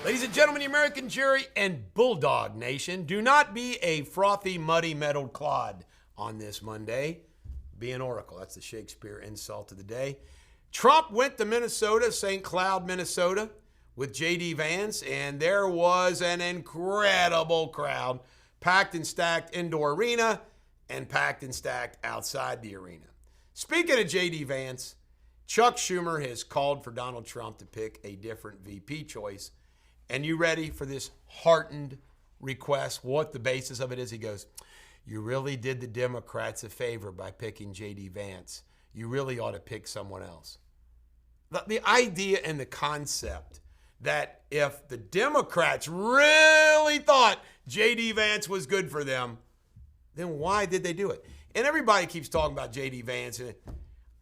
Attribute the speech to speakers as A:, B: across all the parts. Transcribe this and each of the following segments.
A: Ladies and gentlemen, the American jury and Bulldog Nation, do not be a frothy, muddy, meddled clod on this Monday. Be an oracle. That's the Shakespeare insult of the day. Trump went to Minnesota, St. Cloud, Minnesota, with J.D. Vance, and there was an incredible crowd, packed and stacked indoor arena and packed and stacked outside the arena. Speaking of J.D. Vance, Chuck Schumer has called for Donald Trump to pick a different VP choice. And you ready for this heartened request? What the basis of it is? He goes, you really did the Democrats a favor by picking J.D. Vance. You really ought to pick someone else. The idea and the concept that if the Democrats really thought J.D. Vance was good for them, then why did they do it? And everybody keeps talking about J.D. Vance. And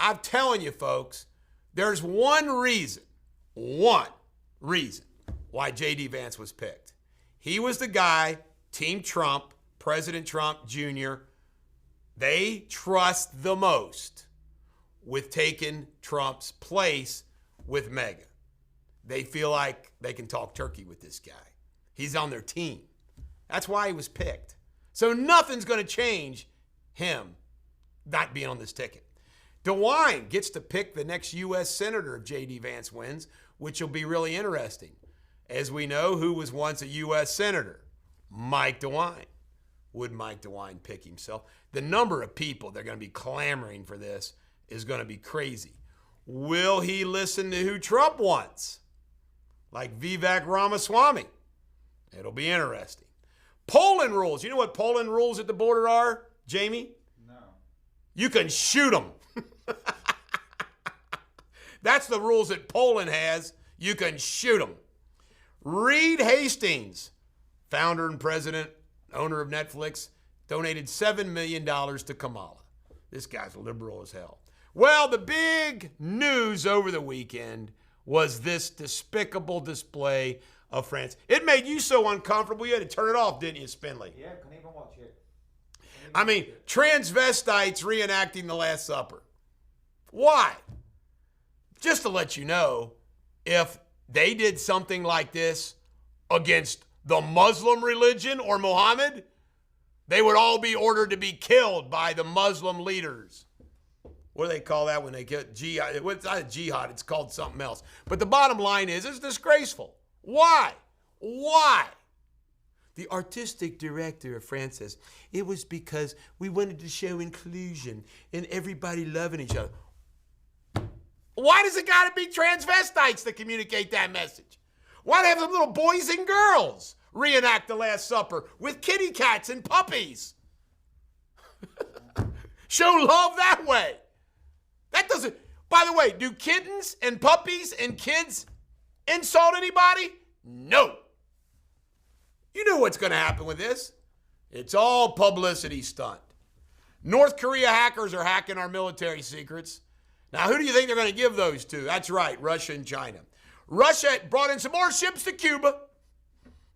A: I'm telling you, folks, there's one reason why J.D. Vance was picked. He was the guy, Team Trump, President Trump Jr., they trust the most with taking Trump's place with MAGA. They feel like they can talk turkey with this guy. He's on their team. That's why he was picked. So nothing's going to change him not being on this ticket. DeWine gets to pick the next U.S. Senator if J.D. Vance wins, which will be really interesting. As we know, who was once a U.S. Senator? Mike DeWine. Would Mike DeWine pick himself? The number of people that are going to be clamoring for this is going to be crazy. Will he listen to who Trump wants? Like Vivek Ramaswamy. It'll be interesting. Polling rules. You know what polling rules at the border are, Jamie?
B: No.
A: You can shoot them. That's the rules that Poland has. You can shoot them. Reed Hastings, founder and president, owner of Netflix, donated $7 million to Kamala. This guy's liberal as hell. Well, the big news over the weekend was this despicable display of France. It made you so uncomfortable you had to turn it off, didn't you, Spindley?
B: Yeah, couldn't even watch it.
A: I mean, transvestites reenacting the Last Supper. Why? Just to let you know, if they did something like this against the Muslim religion or Muhammad, they would all be ordered to be killed by the Muslim leaders. What do they call that when they get jihad? It's not a jihad, it's called something else. But the bottom line is, it's disgraceful. Why? Why? The artistic director of France says, it was because we wanted to show inclusion and everybody loving each other. Why does it got to be transvestites to communicate that message? Why do they have some little boys and girls reenact the Last Supper with kitty cats and puppies? Show love that way. That doesn't, by the way, do kittens and puppies and kids insult anybody? No. You know what's going to happen with this. It's all publicity stunt. North Korea hackers are hacking our military secrets. Now, who do you think they're going to give those to? That's right, Russia and China. Russia brought in some more ships to Cuba.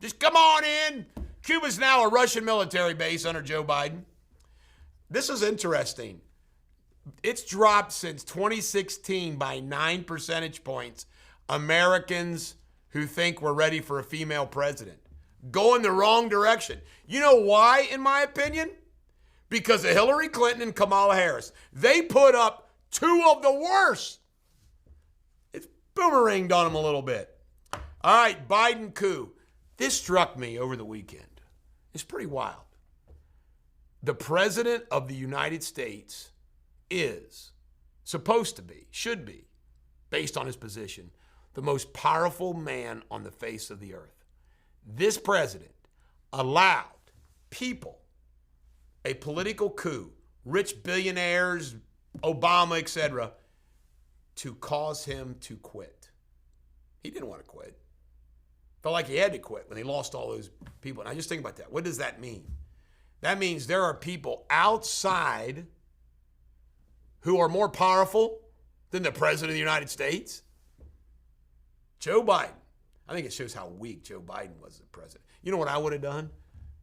A: Just come on in. Cuba's now a Russian military base under Joe Biden. This is interesting. It's dropped since 2016 by 9 percentage points. Americans who think we're ready for a female president. Going the wrong direction. You know why, in my opinion? Because of Hillary Clinton and Kamala Harris. They put up two of the worst. It's boomeranged on them a little bit. All right, Biden coup. This struck me over the weekend. It's pretty wild. The president of the United States is supposed to be, should be, based on his position, the most powerful man on the face of the earth. This president allowed people, a political coup, rich billionaires, Obama, etc., to cause him to quit. He didn't want to quit. Felt like he had to quit when he lost all those people. Now just think about that. What does that mean? That means there are people outside who are more powerful than the president of the United States. Joe Biden. I think it shows how weak Joe Biden was as president. You know what I would have done?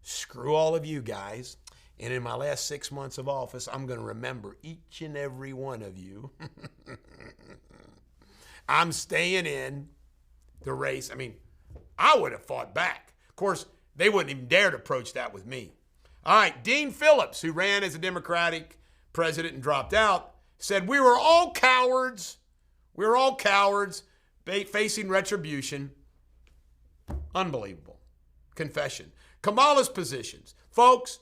A: Screw all of you guys. And in my last 6 months of office, I'm going to remember each and every one of you. I'm staying in the race. I mean, I would have fought back. Of course, they wouldn't even dare to approach that with me. All right, Dean Phillips, who ran as a Democratic president and dropped out, said, we were all cowards. We were all cowards facing retribution. Unbelievable. Confession. Kamala's positions. Folks,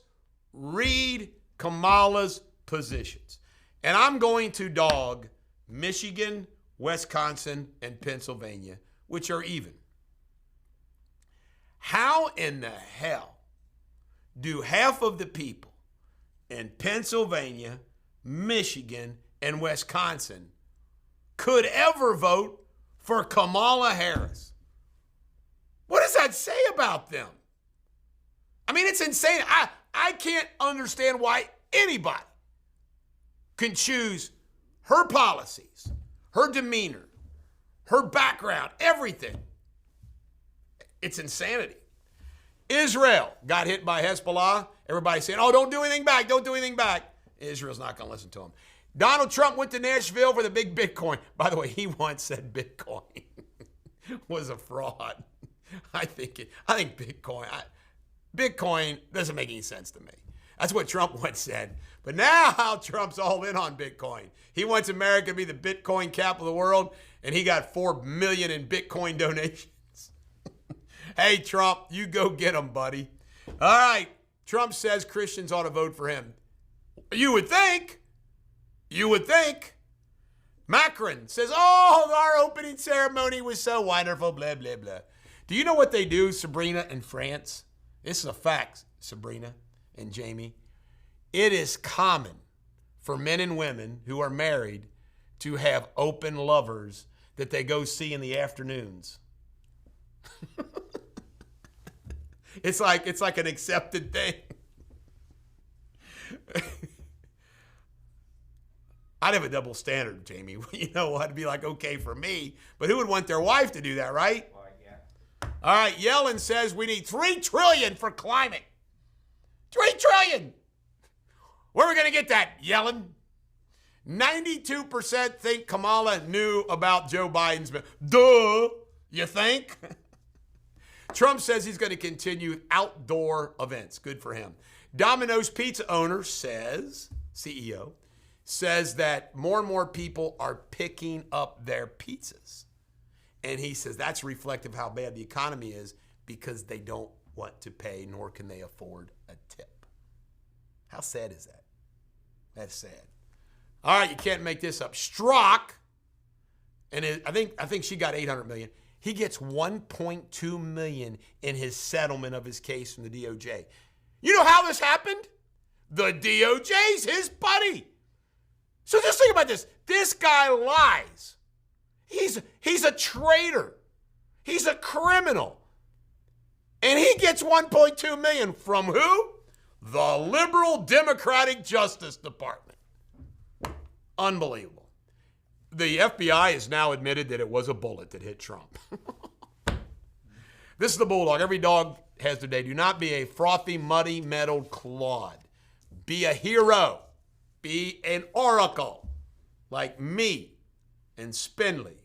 A: read Kamala's positions. And I'm going to dog Michigan, Wisconsin, and Pennsylvania, which are even. How in the hell do half of the people in Pennsylvania, Michigan, and Wisconsin could ever vote for Kamala Harris? What does that say about them? I mean, it's insane. I can't understand why anybody can choose her policies, her demeanor, her background, everything. It's insanity. Israel got hit by Hezbollah. Everybody's saying, oh, don't do anything back. Don't do anything back. Israel's not going to listen to him. Donald Trump went to Nashville for the big Bitcoin. By the way, he once said Bitcoin was a fraud. I think Bitcoin doesn't make any sense to me. That's what Trump once said. But now Trump's all in on Bitcoin. He wants America to be the Bitcoin capital of the world, and he got $4 million in Bitcoin donations. Hey, Trump, you go get them, buddy. All right. Trump says Christians ought to vote for him. You would think. Macron says, oh, our opening ceremony was so wonderful, blah, blah, blah. Do you know what they do, Sabrina, in France? This is a fact, Sabrina and Jamie. It is common for men and women who are married to have open lovers that they go see in the afternoons. It's like an accepted thing. I'd have a double standard, Jamie. You know what? It'd be like, okay for me. But who would want their wife to do that, right?
B: Well, yeah.
A: All right, Yellen says we need $3 trillion for climate. $3 trillion. Where are we going to get that, Yellen? 92% think Kamala knew about Joe Biden's bill. Duh, you think? Trump says he's going to continue outdoor events. Good for him. Domino's pizza owner says, CEO, says that more and more people are picking up their pizzas. And he says that's reflective of how bad the economy is because they don't want to pay nor can they afford a tip. How sad is that? That's sad. All right, you can't make this up. Strzok, and I think she got $800 million. He gets $1.2 million in his settlement of his case from the DOJ. You know how this happened? The DOJ's his buddy. So just think about this. This guy lies. He's a traitor. He's a criminal. And he gets $1.2 million from who? The liberal Democratic Justice Department. Unbelievable. The FBI has now admitted that it was a bullet that hit Trump. This is the Bulldog. Every dog has their day. Do not be a frothy, muddy, meddled clod. Be a hero. Be an oracle like me and Spindley